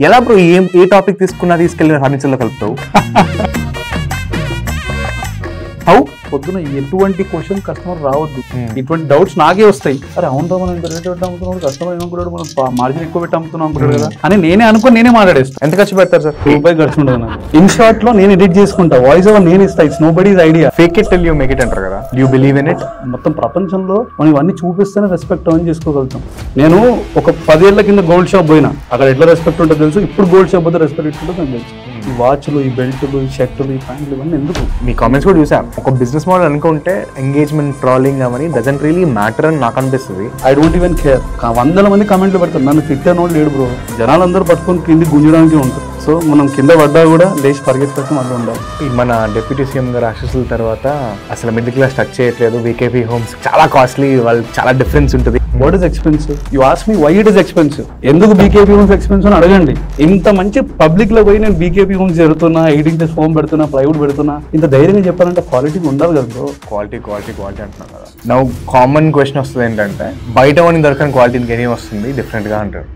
ఎలా బ్రో ఏ టాపిక్ తీసుకున్నా తీసుకెళ్ళి ఫర్నిచర్ లో కలుపుతావు? హౌ పొద్దున ఎటువంటి క్వశ్చన్ కస్టమర్ రావద్దు, ఇటువంటి డౌట్స్ నాకే వస్తాయి. అరే అవును మనం ఇంత రేట్ పెట్టి అమ్ముతున్నాడు, కస్టమర్ ఏమనుకుంటాడు, మనం మార్జిన్ ఎక్కువ పెట్టి అమ్ముతున్నాం అనుకుంటాడు కదా అని నేనే అనుకుని నేనే మాట్లాడేస్తాను. ఎంత ఖర్చు పెడతారు సార్? రూపాయి ఖర్చు ఉండదు నాకు. ఇన్ షార్ట్ లో నేను ఎడిట్ చేసుకుంటా, వాయిస్ ఓవర్ నేను ఇస్తా. It's nobody's idea. Fake it till you make it అంటారు కదా, యూ బిలీవ్ ఇన్ ఇట్. మొత్తం ప్రపంచంలో మనం ఇవన్నీ చూపిస్తేనే రెస్పెక్ట్ అని చేసుకోగలుగుతాం. నేను ఒక 10 ఏళ్ల కింద గోల్డ్ షాప్ పోయినా, అక్కడ ఎట్లా రెస్పెక్ట్ ఉంటుందో తెలుసు. ఇప్పుడు గోల్డ్ షాప్ పోతే రెస్పెక్ట్ ఉంటుందో నాకు తెలుసు. ఈ వాచ్లు, ఈ బెల్ట్లు, ఈ షర్టులు, ఈ ప్యాంట్లు ఇవన్నీ ఎందుకు? మీ కామెంట్స్ కూడా చూసాం. ఒక బిజినెస్ మోడల్ అనుకుంటే ఎంగేజ్మెంట్, ట్రాలింగ్ అవన్నీ డజంట్ రియలీ మ్యాటర్ అని నాకు అనిపిస్తుంది. I don't even care. 100 మంది కామెంట్లు పెడతారు, నన్ను తిట్టానోడు లేడు బ్రో. జనాలందరూ పట్టుకొని కింది గుంజడానికి ఉంటారు. సో మనం కింద పడ్డా కూడా లేచి పరిగెత్తుకొని మళ్ళీ ఉండాలి. మన డిప్యూటీ సీఎం గారు ఆశీస్సుల తర్వాత అసలు మిడిల్ క్లాస్ టచ్ చేయట్లేదు. వీకేపీ హోమ్స్ చాలా కాస్ట్లీ, వాళ్ళు చాలా డిఫరెన్స్ ఉంటుంది. What is expensive? You ask me why it is expensive. ఎందుకు బీకేపీ హోమ్స్ ఎక్స్పెన్సివ్ అని అడగండి. ఇంత మంచి పబ్లిక్ లో పోయి నేను బీకేపీ హోమ్స్ జరుగుతున్నా, 8 inches హోమ్ పెడుతున్నా, ప్లైవుడ్ పెడుతున్నా, ఇంత ధైర్యంగా చెప్పాలంటే క్వాలిటీ ఉండాలి కదా బ్రో. క్వాలిటీ అంటున్నాం కదా. నా కామన్ క్వశ్చన్ వస్తుంది ఏంటంటే, బయట వాడిని దొరకని క్వాలిటీకి ఏం వస్తుంది డిఫరెంట్గా అంటారు.